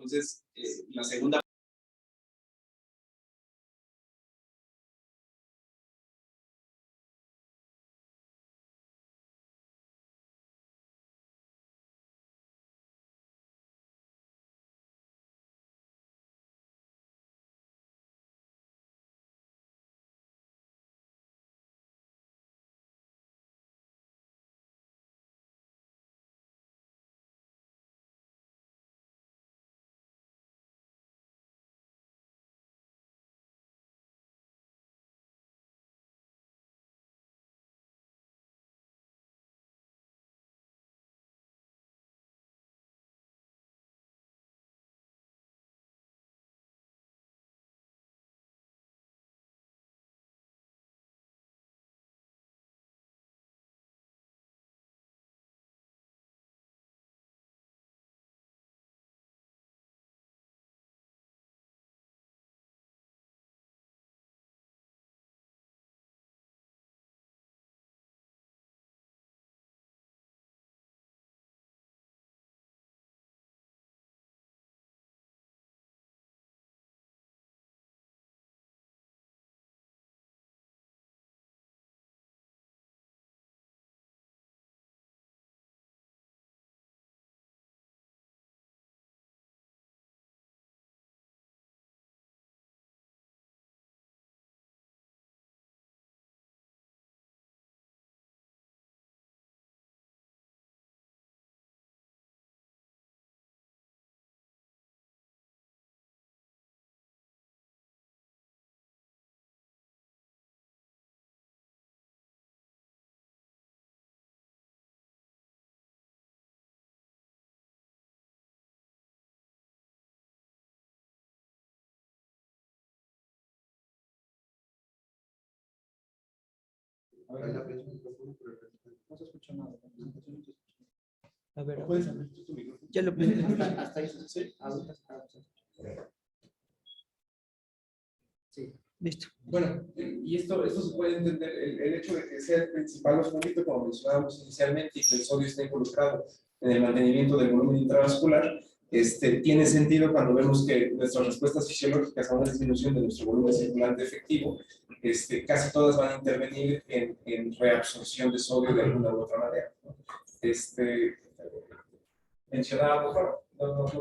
Entonces, la segunda A ver, la presión del micrófono, pero no se escucha nada. A ver, ¿Puedes abrir tu micrófono? ya lo puse. Hasta ahí, sí. Ahorita está. Sí. Listo. Bueno, y esto se puede entender, el hecho de que sea el principal osmolito, como mencionábamos inicialmente, y que el sodio está involucrado en el mantenimiento del volumen intravascular, tiene sentido cuando vemos que nuestras respuestas fisiológicas a una disminución de nuestro volumen circulante efectivo, casi todas van a intervenir en reabsorción de sodio de alguna u otra manera, ¿no? Mencionábamos, bueno,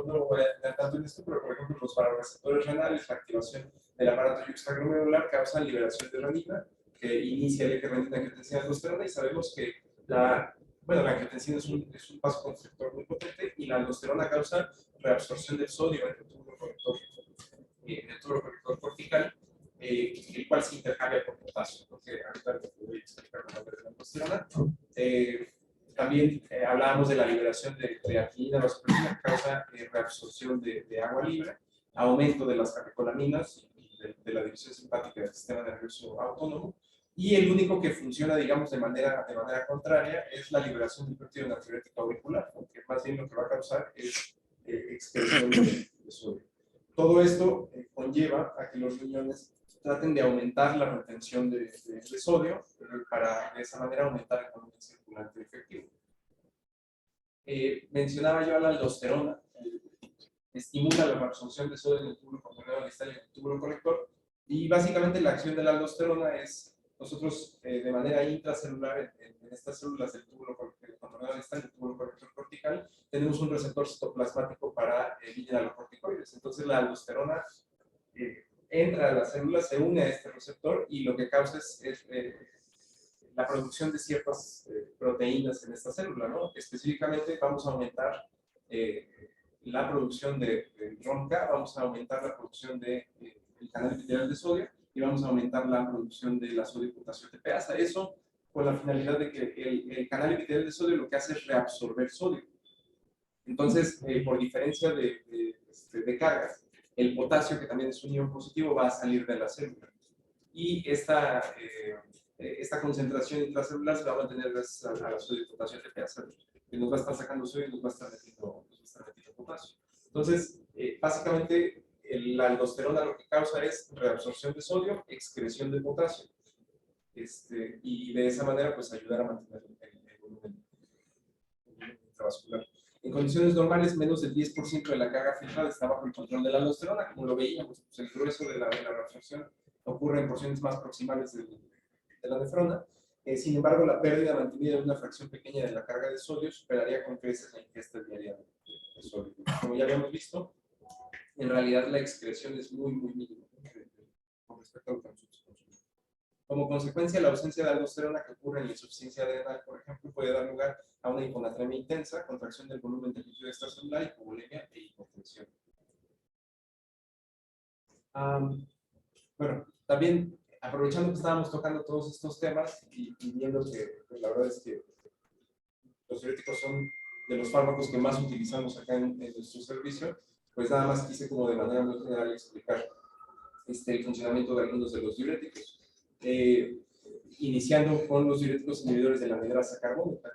no voy a entrar tanto en esto, pero por ejemplo los vasoreceptores renales, la activación del aparato extraglomerular causan liberación de renina, que inicia el eje renina-angiotensina-aldosterona, y sabemos que la angiotensina es un vasoconstrictor muy potente, y la aldosterona causa reabsorción del sodio en el túbulo conector cortical, el cual se intercambia por potasio, porque ahorita voy a explicar cómo es la aldosterona. También hablábamos de la liberación de creatinina, vascularina, que causa reabsorción de agua libre, aumento de las catecolaminas y de la división simpática del sistema nervioso autónomo. Y el único que funciona, digamos, de manera contraria es la liberación del péptido natriurético auricular, porque más bien lo que va a causar es excreción de sodio. Todo esto conlleva a que los riñones traten de aumentar la retención de sodio para de esa manera aumentar el volumen circulante efectivo. Mencionaba yo a la aldosterona, estimula la absorción de sodio en el túbulo contorneado distal y en el túbulo conector, y básicamente la acción de la aldosterona es, nosotros de manera intracelular en estas células del túbulo contorneado distal y el túbulo conector cortical, tenemos un receptor citoplasmático para mineralocorticoides. Entonces la aldosterona entra a la célula, se une a este receptor, y lo que causa es la producción de ciertas proteínas en esta célula, ¿no? Específicamente vamos a aumentar la producción de ROMK, vamos a aumentar la producción del canal epitelial de sodio, y vamos a aumentar la producción de la sodio-potasio TPasa. Eso con la finalidad de que el canal epitelial de sodio lo que hace es reabsorber sodio. Entonces, por diferencia de cargas, el potasio, que también es un ion positivo, va a salir de la célula. Y esta concentración intracelular se va a mantener gracias a la sodio-potasio TPasa, que nos va a estar sacando sodio y nos va a estar metiendo potasio. Entonces, básicamente, la aldosterona lo que causa es reabsorción de sodio, excreción de potasio, y de esa manera pues ayudar a mantener el volumen intravascular. En condiciones normales, menos del 10% de la carga filtrada está bajo el control de la aldosterona, como lo veíamos, pues el grueso de la reabsorción ocurre en porciones más proximales de la nefrona. Sin embargo, la pérdida mantenida en una fracción pequeña de la carga de sodio superaría con creces la ingesta diaria de sodio. Como ya habíamos visto, en realidad la excreción es muy mínima con respecto al consumo. Como consecuencia, la ausencia de aldosterona que ocurre en la insuficiencia adrenal, por ejemplo, puede dar lugar a una hiponatremia intensa, contracción del volumen del líquido extracelular, hipovolemia e hipotensión. Bueno, también aprovechando que estábamos tocando todos estos temas y viendo que pues, la verdad es que los diuréticos son de los fármacos que más utilizamos acá en nuestro servicio, pues nada más quise como de manera muy general explicar el funcionamiento de algunos de los diuréticos. Iniciando con los diuréticos inhibidores de la anhidrasa carbónica.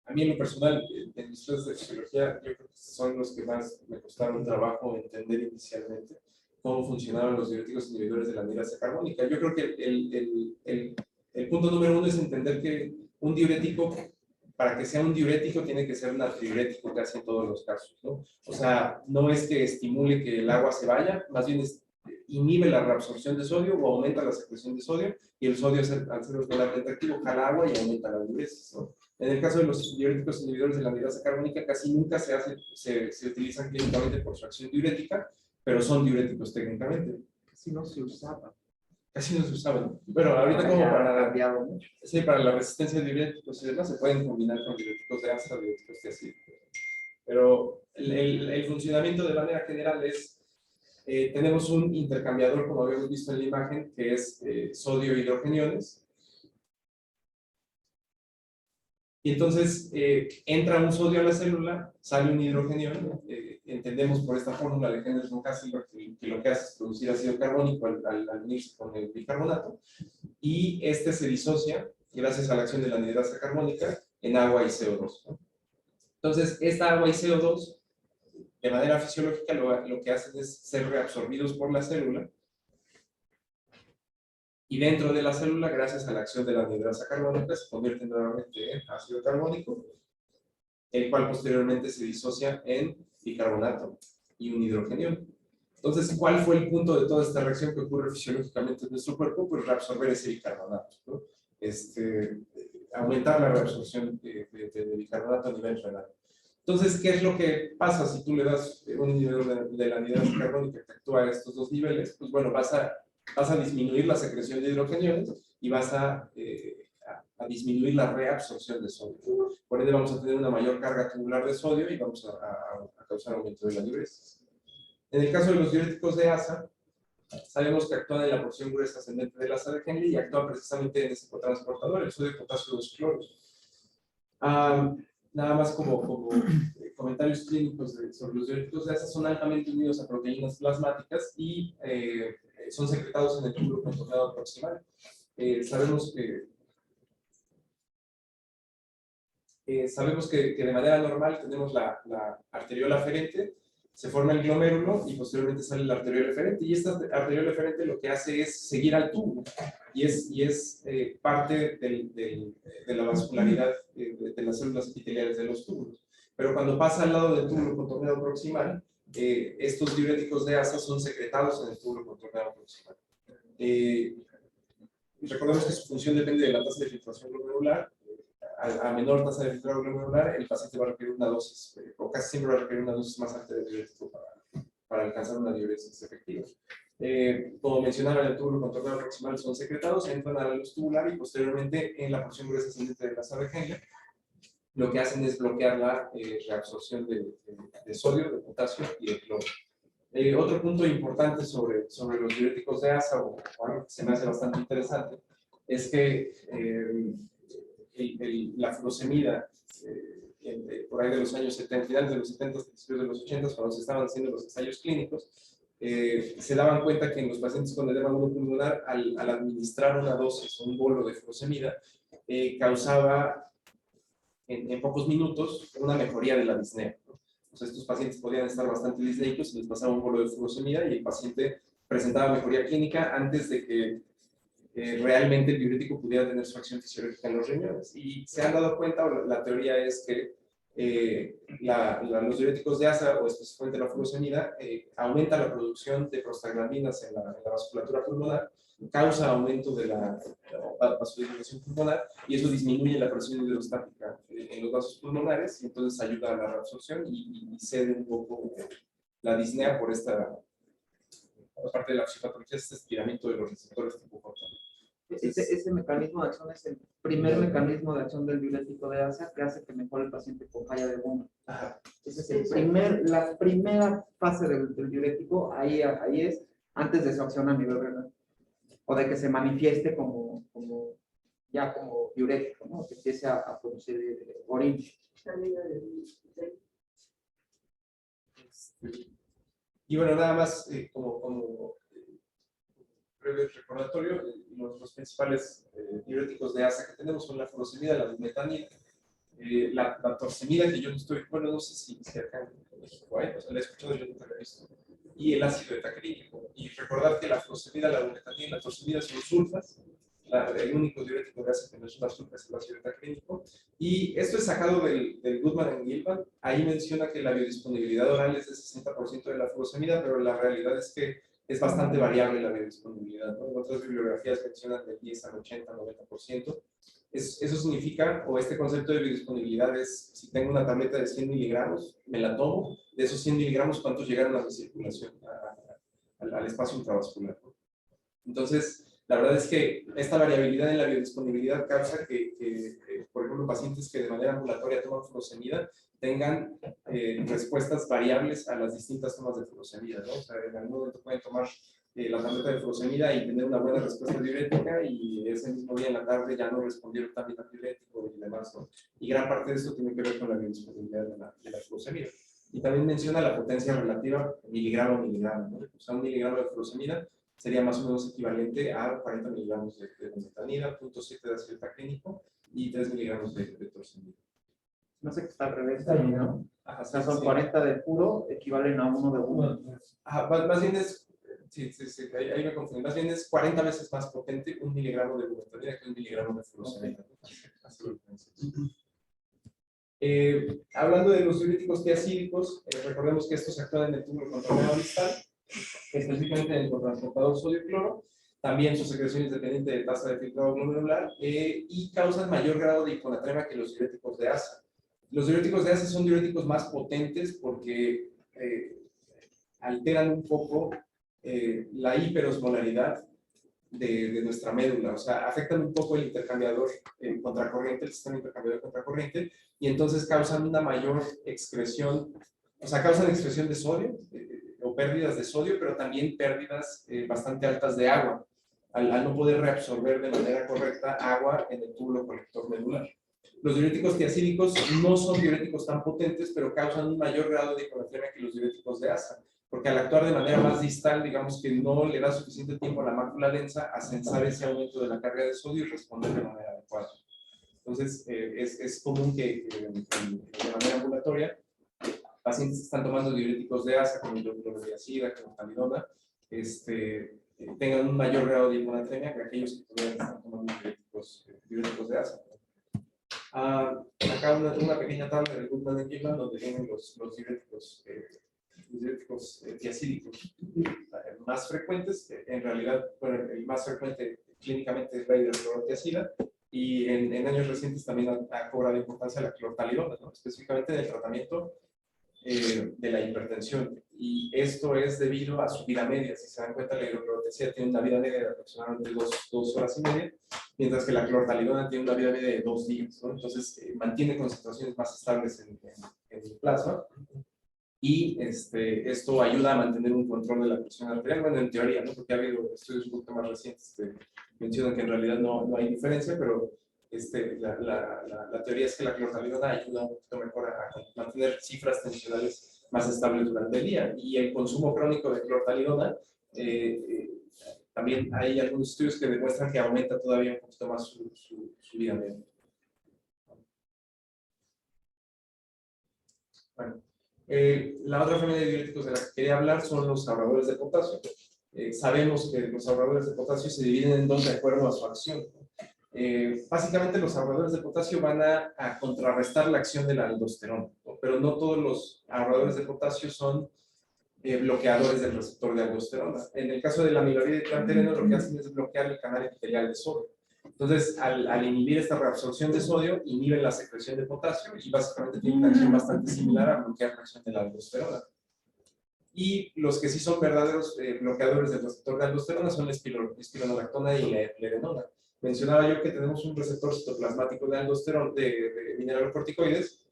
A mí en lo personal, en mis clases de fisiología, yo creo que son los que más me costaron trabajo entender inicialmente cómo funcionaban los diuréticos inhibidores de la anhidrasa carbónica. Yo creo que el punto número uno es entender que un diurético, para que sea un diurético, tiene que ser un natriurético casi en todos los casos, ¿no? O sea, no es que estimule que el agua se vaya, más bien inhibe la reabsorción de sodio o aumenta la secreción de sodio, y el sodio, al ser volátil activo, jala agua y aumenta la diuresis, ¿no? En el caso de los diuréticos inhibidores de la anhidrasa carbónica, casi nunca se utilizan clínicamente por su acción diurética, pero son diuréticos técnicamente. Casi no se usaba. Casi no se usaban. Bueno, ahorita como cambiado mucho. Sí, para la resistencia de diuréticos y demás se pueden combinar con diuréticos de ácido, diuréticos de ácido. Pero el funcionamiento de manera general es, tenemos un intercambiador, como habíamos visto en la imagen, que es sodio hidrogeniones. Y entonces entra un sodio a la célula, sale un hidrogenión. Entendemos por esta fórmula de Henry von Haselberg que lo que hace es producir ácido carbónico al unirse con el bicarbonato. Y este se disocia, gracias a la acción de la anhidrasa carbónica, en agua y CO2, ¿no? Entonces, esta agua y CO2, de manera fisiológica, lo que hacen es ser reabsorbidos por la célula. Y dentro de la célula, gracias a la acción de la anhidrasa carbónica, se convierte nuevamente en ácido carbónico, el cual posteriormente se disocia en bicarbonato y un hidrogenión. Entonces, ¿cuál fue el punto de toda esta reacción que ocurre fisiológicamente en nuestro cuerpo? Pues reabsorber ese bicarbonato, ¿no? Aumentar la reabsorción de bicarbonato a nivel renal. Entonces, ¿qué es lo que pasa si tú le das un inhibidor de la anhidrasa carbónica que actúa a estos dos niveles? Pues bueno, vas a disminuir la secreción de hidrogeniones y vas a disminuir la reabsorción de sodio. Por ende, vamos a tener una mayor carga tubular de sodio y vamos a causar aumento de la diuresis. En el caso de los diuréticos de ASA, sabemos que actúan en la porción gruesa ascendente del asa de Henle y actúan precisamente en ese cotransportador, el sodio potasio 2 cloro. Nada más como comentarios clínicos sobre los diuréticos de ASA, son altamente unidos a proteínas plasmáticas y son secretados en el túbulo contorneado proximal. Sabemos que de manera normal tenemos la arteriola aferente, se forma el glomérulo y posteriormente sale la arteriola eferente, y esta arteriola eferente lo que hace es seguir al tubo y es parte de la vascularidad de las células epiteliales de los túbulos. Pero cuando pasa al lado del túbulo contorneado proximal, estos diuréticos de ASA son secretados en el túbulo contorneado proximal. Recordemos que su función depende de la tasa de filtración glomerular. A menor tasa de filtrado glomerular, el paciente va a requerir una dosis, o casi siempre va a requerir una dosis más alta de diurético para alcanzar una diuresis efectiva. Como mencionaba, en el túbulo contorneado proximal son secretados, entran a la luz tubular y posteriormente en la porción gruesa ascendente de la asa de Henle, lo que hacen es bloquear la reabsorción de sodio, de potasio y de cloro. Otro punto importante sobre los diuréticos de ASA, o algo que se me hace bastante interesante, es que la furosemida, por ahí de los años 70, finales de los 70, principios de los 80, cuando se estaban haciendo los ensayos clínicos, se daban cuenta que en los pacientes con edema pulmonar, al administrar una dosis o un bolo de furosemida, causaba en pocos minutos una mejoría de la disnea, ¿no? O sea, estos pacientes podían estar bastante disneicos, se les pasaba un bolo de furosemida y el paciente presentaba mejoría clínica antes de que realmente el diurético pudiera tener su acción fisiológica en los riñones. Y se han dado cuenta, o la teoría es que los diuréticos de asa, o específicamente la furosemida, aumenta la producción de prostaglandinas en la vasculatura pulmonar, causa aumento de la vasodilatación pulmonar, y eso disminuye la presión hidrostática en los vasos pulmonares, y entonces ayuda a la reabsorción y cede un poco la disnea por esta parte de la oxipatología, este estiramiento de los receptores tipo J. Ese mecanismo de acción es el primer mecanismo de acción del diurético de asa que hace que mejore el paciente con falla de Bowman. Ese es la primera fase del diurético, ahí es, antes de su acción a nivel renal. O de que se manifieste como diurético, ¿no? Que empiece a producir orina. Y bueno, nada más como breve recordatorio, los principales diuréticos de asa que tenemos son la furosemida, la bumetanida, la torsemida, que yo no estoy, bueno, no sé si acá en México hay, o sea, la he escuchado, yo nunca la he visto, y el ácido etacrílico. Y recordar que la furosemida, la bumetanida y la torsemida son sulfas. El único diurético de asa que no es una sulfa es el ácido etacrílico. Y esto es sacado del Goodman and Gilman. Ahí menciona que la biodisponibilidad oral es del 60% de la furosemida, pero la realidad es que es bastante variable la biodisponibilidad, ¿no? En otras bibliografías mencionan del 10 al 80, 90%. Eso significa, o este concepto de biodisponibilidad es, si tengo una tableta de 100 miligramos, me la tomo, de esos 100 miligramos, ¿cuántos llegaron a la circulación, al espacio intravascular, ¿no? Entonces, la verdad es que esta variabilidad en la biodisponibilidad causa que por ejemplo, pacientes que de manera ambulatoria toman furosemida tengan respuestas variables a las distintas tomas de furosemida, ¿no? O sea, en algún momento pueden tomar la tableta de furosemida y tener una buena respuesta diurética, y ese mismo día en la tarde ya no respondieron tan bien al diurético y demás, ¿no? Y gran parte de esto tiene que ver con la biodisponibilidad de la furosemida. Y también menciona la potencia relativa miligramo a miligramo, ¿no? O sea, 1 miligramo de furosemida sería más o menos equivalente a 40 miligramos de bumetanida, 0.7 de ácido etacrílico y 3 miligramos de torsemida. No sé que está al revés ahí, ¿no? Ajá, O sea, son 40 de puro, equivalen a 1 de 1. Ajá, más bien es, sí, ahí me confundí, más bien es 40 veces más potente 1 miligramo de bumetanida que 1 miligramo de furosemida. Hablando de los diuréticos tiacídicos, recordemos que estos actúan en el túbulo controlado distal, específicamente en el cotransportador sodio-cloro. También su secreción es dependiente de tasa de filtrado glomerular y causan mayor grado de hiponatremia que los diuréticos de asa. Los diuréticos de asa son diuréticos más potentes porque alteran un poco la hiperosmolaridad de nuestra médula, o sea, afectan un poco el intercambiador contracorriente, el sistema intercambiador contracorriente, y entonces causan una mayor excreción, o sea, causan excreción de sodio, o pérdidas de sodio, pero también pérdidas bastante altas de agua, al no poder reabsorber de manera correcta agua en el túbulo colector medular. Los diuréticos tiacídicos no son diuréticos tan potentes, pero causan un mayor grado de hiponatremia que los diuréticos de asa, porque al actuar de manera más distal, digamos que no le da suficiente tiempo a la mácula densa a censar ese aumento de la carga de sodio y responder de manera adecuada. Entonces, es común que de manera ambulatoria, pacientes que están tomando diuréticos de asa, como hidroclorothiazida, como talidona, tengan un mayor grado de hiponatremia que aquellos que todavía están tomando diuréticos de asa. Acá una pequeña tabla del Goodman and Gilman donde vienen los diuréticos tiacídicos más frecuentes. En realidad, bueno, el más frecuente clínicamente es la hidroclorothiazida, y en años recientes también ha cobrado importancia la clortalidona, ¿no? Específicamente en el tratamiento de la hipertensión, y esto es debido a su vida media. Si se dan cuenta, la hidroclorothiazida tiene una vida media de aproximadamente 2 horas y media, mientras que la clortalidona tiene una vida media de 2 días, ¿no? Entonces mantiene concentraciones más estables en el plasma, y esto ayuda a mantener un control de la presión arterial, bueno, en teoría, ¿no? Porque ha habido estudios un poco más recientes que mencionan que en realidad no hay diferencia, pero la teoría es que la clortalidona ayuda un poquito mejor a mantener cifras tensionales más estables durante el día, y el consumo crónico de clortalidona, también hay algunos estudios que demuestran que aumenta todavía un poquito más su vida media. Bueno. La otra familia de diuréticos de la que quería hablar son los ahorradores de potasio. Sabemos que los ahorradores de potasio se dividen en 2 de acuerdo a su acción. Básicamente los ahorradores de potasio van a contrarrestar la acción de la aldosterona, ¿no? Pero no todos los ahorradores de potasio son bloqueadores del receptor de aldosterona. En el caso de la amiloide y trantereno, lo que hacen es bloquear el canal epitelial de sodio. Entonces, al inhibir esta reabsorción de sodio, inhiben la secreción de potasio y básicamente tienen una acción bastante similar a bloquear la acción de la aldosterona. Y los que sí son verdaderos bloqueadores del receptor de aldosterona son la espironolactona y la eplerenona. Mencionaba yo que tenemos un receptor citoplasmático de aldosterona, de mineralocorticoides.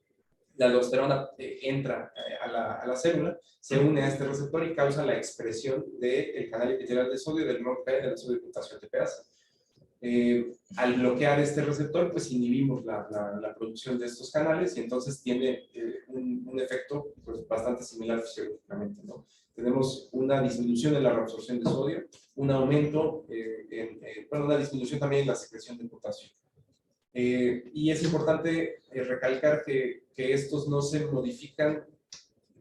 La aldosterona entra a la célula, se une a este receptor y causa la expresión del canal epitelial de sodio del ROCK de la sodio potasio ATPasa. Al bloquear este receptor, pues inhibimos la producción de estos canales y entonces tiene un efecto pues, bastante similar fisiológicamente, ¿no? Tenemos una disminución en la reabsorción de sodio, un aumento, bueno, una disminución también en la secreción de potasio. Y es importante recalcar que estos no se modifican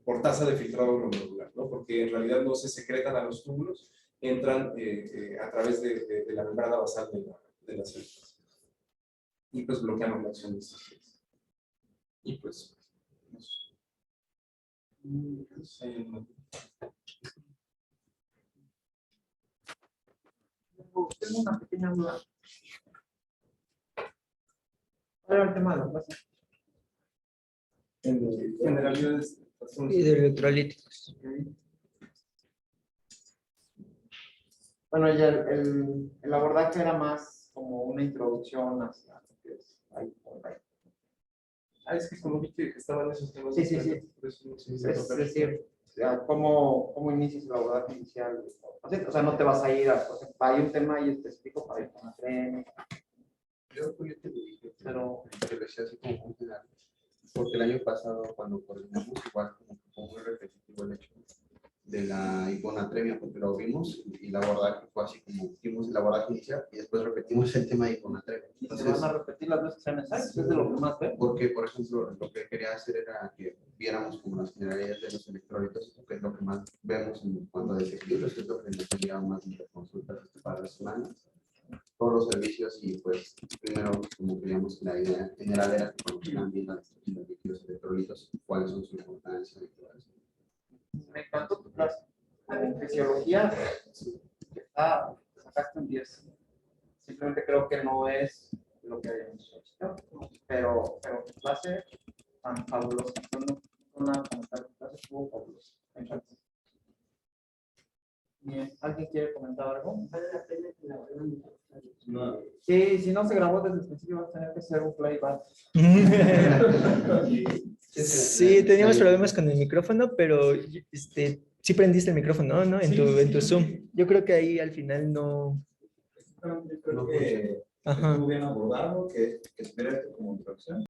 por tasa de filtrado glomerular, ¿no? Porque en realidad no se secretan a los túbulos, entran a través de la membrana basal de las células. Y pues bloqueamos la acción de estos genes. Y pues... Tengo una pequeña duda. Ahora el tema de la clase. En generalidades... Y de electrolíticos. Bueno, ya el abordaje era más como una introducción hacia lo que es ahí, por ahí. Ah, es que como vi que estaban esos temas... Sí, sí, sí. Es decir, ¿cómo inicias el abordaje inicial? O sea, no te vas a ir a... O sea, hay un tema ahí específico para ir con la tren. Yo te lo dije, pero te lo decía así como muy general. Porque el año pasado, cuando coordinamos, igual como que fue muy repetitivo el hecho de la hiponatremia, porque lo vimos y el abordaje fue así como vimos el abordaje inicial y después repetimos el tema de hiponatremia. Y se van a repetir las veces que sean necesarias, es de lo que más ve. Porque, por ejemplo, lo que quería hacer era que viéramos como las generalidades de los electrolitos, que es lo que más vemos en cuanto a desequilibrios, que es lo que nos envía más de consultas para las semanas, todos los servicios y pues primero como queríamos que la idea general era que conocieran bien la destrucción de líquidos electrolitos, cuáles son su importancia y todo eso. Me encantó tu clase. En fisiología, sacaste un 10. Simplemente creo que no es lo que habíamos solicitado, pero tu clase tan fabulosa. Una comentar, tu clase estuvo fabulosa. Me encantó. Bien, ¿alguien quiere comentar algo? Vale la pena que la vean. No. Sí, si no se grabó desde el principio, vas a tener que hacer un playback. Sí, teníamos problemas con el micrófono, pero sí prendiste el micrófono, ¿no? En tu Zoom. Yo creo que ahí al final no. Yo creo que Ajá. estuvo bien abordado, que espera como introducción.